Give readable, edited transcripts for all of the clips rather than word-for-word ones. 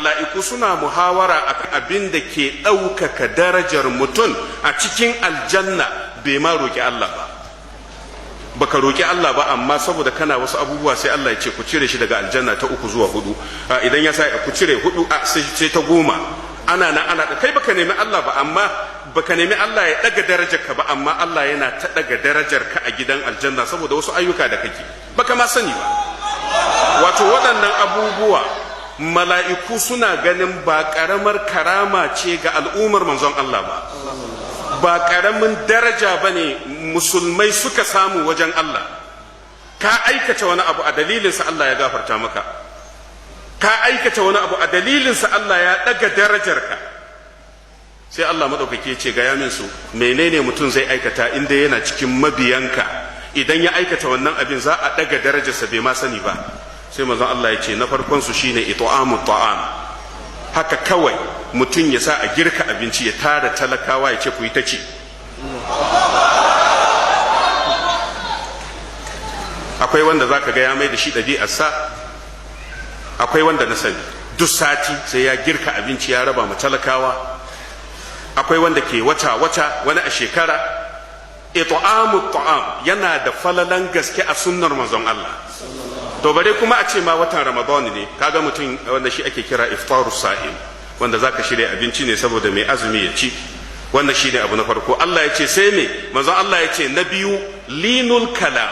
mala'iku suna muhawara akan abin da ke ɗaukaka darajar mutum a cikin aljanna bai ma roƙi Allah ba. Baka roƙi Allah ba, amma saboda kana wasu abubuwa sai Allah ya ce ku cire shi daga aljanna ta 3 zuwa 4. Idan ya sa ku cire 4 sai ta 10. Ana kai baka nemi Allah ba, amma baka nemi Allah ya daga darajar ka ba, amma Allah yana ta daga darajar ka a gidan aljanna saboda wasu ayyuka da kake baka ma sani ba. Wato waɗannan abubuwa mala'iku suna ganin ba ƙaramar karama ce ga al'ummar manzon Allah ba ƙaramin daraja ba ne musulmai suka samu wajen Allah. Ka aikata wani abu a dalilinsa Allah ya gafarta maka, ka aikata wani abu a dalilinsa Allah ya ɗaga darajarka. Sai Allah maɗaukaki ce ga yamin su menene mutum zai aikata inda yana cikin mabiyanka, idan ya aikata wannan abin za a ɗaga darajarsa bai ma sani ba. Sai manzon Allah ya ce na farkon su shine it'amu ta'am, haka kawai mutum ya sa a girka abinci ya tara talakawa ya ce ku yi ta ci. Akwai wanda zaka ga ya mai da shi ɗabi'arsa, akwai wanda na sani duk sati sai ya girka abinci ya raba ma talakawa, akwai wanda ke wata wani a shekara. It'amu ta'am yana da falalan gaske a sunnar manzon Allah. To bare kuma a ce ma watan Ramadan ne, kaga mutum wanda shi ake kira iftarus sa'im, wanda zaka shirya abinci ne saboda mai azumi ya ci. Wannan shine abu na farko. Allah ya ce sai me? Manzon Allah ya ce na biyu linul kalam,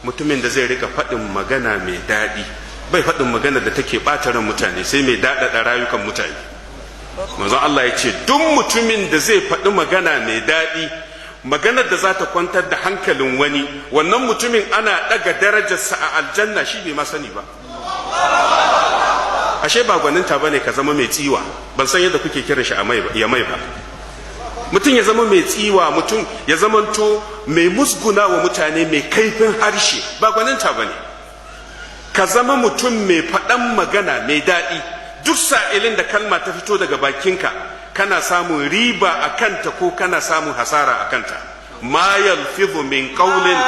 mutumin da zai rika faɗin magana mai daɗi, bai faɗin magana da take ɓata ran mutane, sai mai daɗaɗa rayukan mutane. Manzon Allah ya ce duk mutumin da zai faɗi magana mai daɗi, maganar da za ta kwantar da hankalin wani, wannan mutumin ana ɗaga darajarsa a aljanna shi bai ma sani ba. Ashe ba gwaninta bane ka zama mai tsiwa, ban san yadda kuke kiran shi ya mai ba. Mutum ya zama mai tsiwa, mutum ya zamanto mai musguna wa mutane, mai kaifin harshe, ba gwaninta bane. Ka zama mutum mai faɗan magana mai daɗi, duk sa'ilin da kalma ta fito daga bakinka kana samun riba a kanta ko kana samun hasara a kanta. Ma yalfidhu min qawlin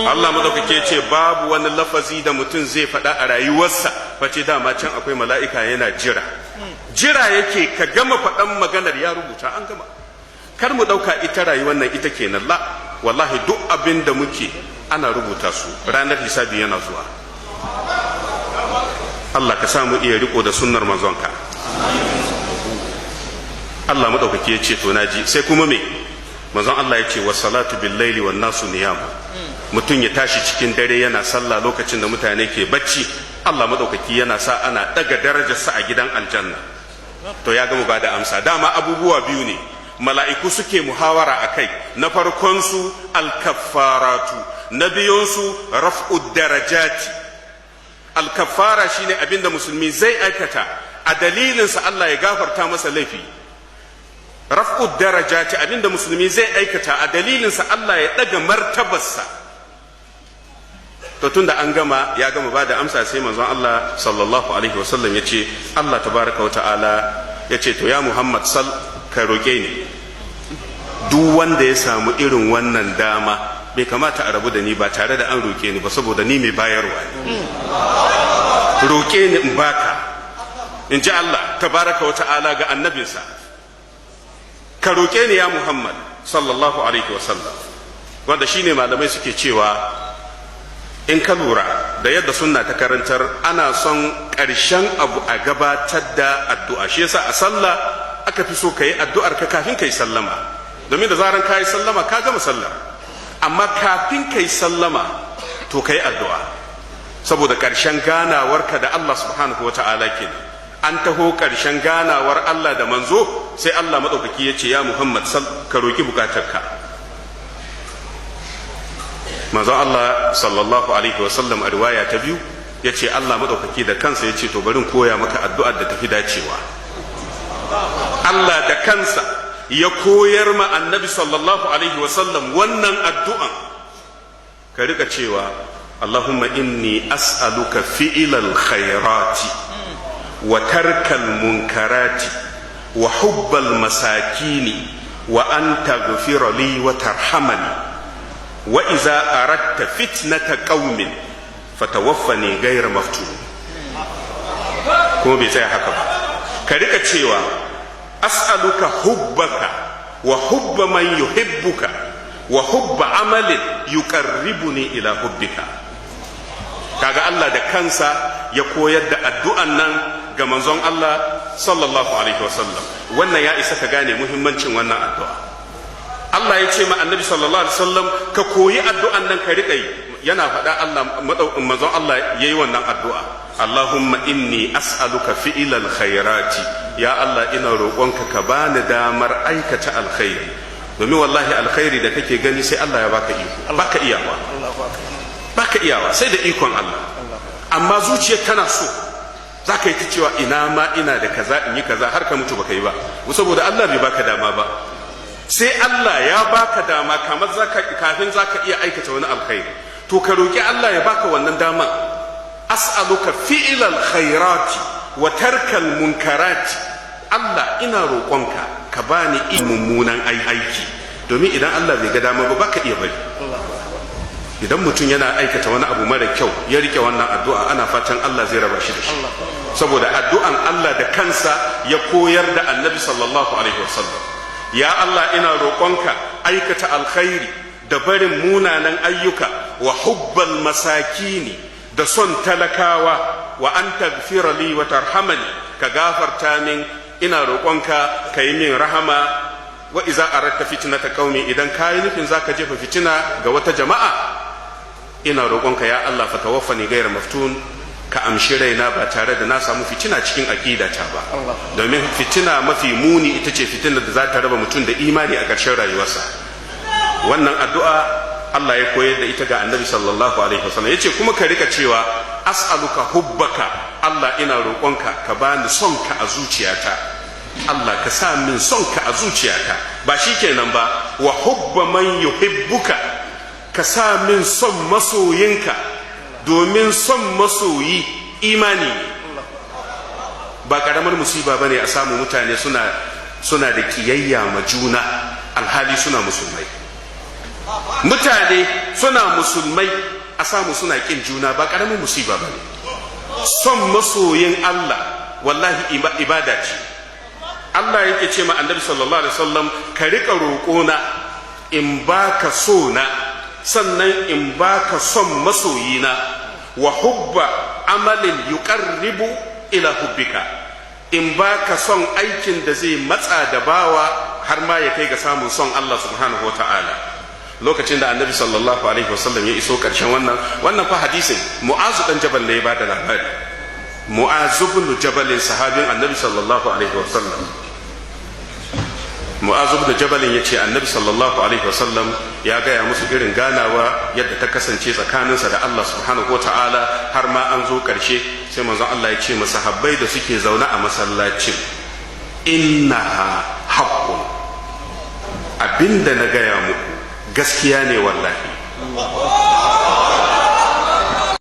Allah madaukake ce babu wani lafazi da mutum zai faɗa a rayuwarsa face dama can akwai mala'ika yana jira yake ka gama faɗan maganar ya rubuta an gama. Kar mu ɗauka ita rayuwar nan ita kenan, la wallahi duk abin da muke ana rubuta su, ranar hisabi yana zuwa. Allah ka samu iya riko da sunnar manzonka. Allah madaukake ya ce to naji, sai kuma me? Manzon Allah ya ce was-salatu bil-laili wan-nasu niyam. Mutum ya tashi cikin dare yana sallah lokacin da mutane ke bacci, Allah madaukaki yana sa ana daga darajarsa a gidan aljanna. To ya gama ba da amsa. Dama abubuwa biyu ne mala'iku suke muhawara a kai. Na farkonsu alkaffaratu, na biyunsu raf'ud darajati. Alkaffara shine abin da musulmi zai aikata a dalilinsa Allah ya gafarta masa laifi. Raf'ud darajati, abin da musulmi zai aikata a dalilinsa Allah ya daga martabarsa. To tunda an gama, ya gama ba da amsa, sai manzon Allah sallallahu alaihi wasallam ya ce Allah tabaraka wa ta'ala ya ce to ya Muhammad ka roƙe ni, duk wanda ya samu irin wannan dama bai kamata a rabu da ni ba tare da an roƙe ni ba, saboda ni mai bayarwa ne. Roƙe ni in baka, in ji Allah tabaraka wa ta'ala ga annabinsa. Ka roƙe ni ya Muhammad sallallahu alaihi wasallam, wanda shine malamai suke cewa in ka lura da yadda sunna ta karantar, ana son ƙarshen abu a gabatar da addu'a. Shi yasa a sallah aka fi so ka yi addu'ar ka kafin ka yi sallama, domin da zaran ka yi sallama ka gama sallar, amma kafin ka yi sallama to ka yi addu'a, saboda ƙarshen ganawarka da Allah subhanahu wa ta'ala kenan. An taho ƙarshen ganawar Allah da manzo, sai Allah maɗaukaki ya ce ya Muhammad ka roƙi bukatarka. Manzo Allah sallallahu alaihi wasallam a riwaya ta biyu ya ce Allah maɗaukaki da kansa ya ce to barin koya maka addu'ar da tafi dacewa. Allah da kansa ya koyar ma annabi sallallahu alaihi wasallam wannan addu'an. Ka rika cewa Allahumma inni as'aluka fi'ilal khairati wa tarkal munkarati wa hubbal masakini wa an taghfira li wa tarhamani. wa iza aradta fitnata qaumin fatawaffani ghayra maftun. kuma bai tsaya haka ba, ka rika cewa as'aluka hubbaka wa hubba man yuhibbuka wa hubba amalin yuqarribuni ila hubbika. kaga Allah da kansa ya koyar da addu'an nan ga manzon Allah sallallahu alaihi wasallam. wannan ya isa ka gane muhimmancin wannan addu'a. Allah ya ce ma annabi sallallahu alaihi wasallam ka koyi addu'an nan ka riƙa yi. yana faɗa Allah manzon Allah yayi wannan addu'a. Allahumma inni as'aluka fi'ilal khairati, ya Allah ina roƙonka ka bani damar aikata alkhairi, domin wallahi alkhairi da kake gani sai Allah ya baka iko, baka iyawa sai da ikon Allah. amma zuciyar tana so, za ka yi ta cewa ina ma ina da kaza in yi kaza har ka mutu baka yi ba, saboda Allah bai baka dama ba. sai Allah ya baka dama kamar kafin zaka iya aikata wani alkhairi, to ka roki Allah ya baka wannan dama. as'aluka fi'ilal khairati wa tarkal munkarati, Allah ina roƙonka ka bani mummunan aiki, domin idan Allah bai ga dama ba baka iya bari. idan mutum yana aikata wani abu mara kyau ya rike wannan addu'a, ana fatan Allah zai raba shi da shi, saboda addu'an Allah da kansa ya koyar da annabi sallallahu alaihi wasallam. ya Allah ina roƙonka aikata alkhairi da barin munanan ayyuka, wa hubbal masakini, da son talakawa, wa an tagfira li wa tarhamani, ka gafarta min, ina roƙonka ka yi min rahama. wa iza aradta fitnata qaumi, idan kayi nufin zaka jefa fitina ga wata jama'a, ina roƙonka ya Allah fa tawaffani ghayra maftun, ka amshi raina ba tare da na samu fitina cikin aqidata ba. domin fitina mafi muni ita ce fitinar da za ta raba mutum da imani a ƙarshen rayuwarsa. wannan addu'a Allah ya koyar da ita ga annabi sallallahu alaihi wasallam. yace kuma ka rika cewa as'aluka hubbaka, Allah ina roƙonka ka bani son ka a zuciyata, Allah ka sa min son ka a zuciyata. ba shikenan ba, wa hubba man yuhibbuka, ka sa min son masoyinka, domin son masoyi imani ne. ba karamar musiba bane a samu mutane suna da kiyayya ma juna alhali suna musulmai. mutane suna musulmai a samu suna kin juna, ba karamin musiba bane. son masoyin Allah wallahi ibada ce. Allah yake ce ma annabi sallallahu alaihi wasallam, ka rika roƙona in baka so na, sannan in baka son masoyina, wa hubba amalin yuqarribu ila hubbika, in baka son aikin da zai matsa da bawa har ma ya kai ga samun son Allah subhanahu wa ta'ala. lokacin da annabi sallallahu alaihi wasallam ya iso karshen wannan fa hadisin mu'azu dan jabal ne ya bada labari. mu'azu ibn jabal sahabin annabi sallallahu alaihi wasallam. mu'azu ibn jabal ya ce annabi sallallahu alaihi wasallam ya gaya musu irin ganawa yadda ta kasance tsakaninsa da Allah subhanahu wa ta'ala, har ma an zo karshe sai manzon Allah ya ce masahabbai da suke zaune a masallacin, innaha haqqun, abinda na gaya muku gaskiya ne wallahi.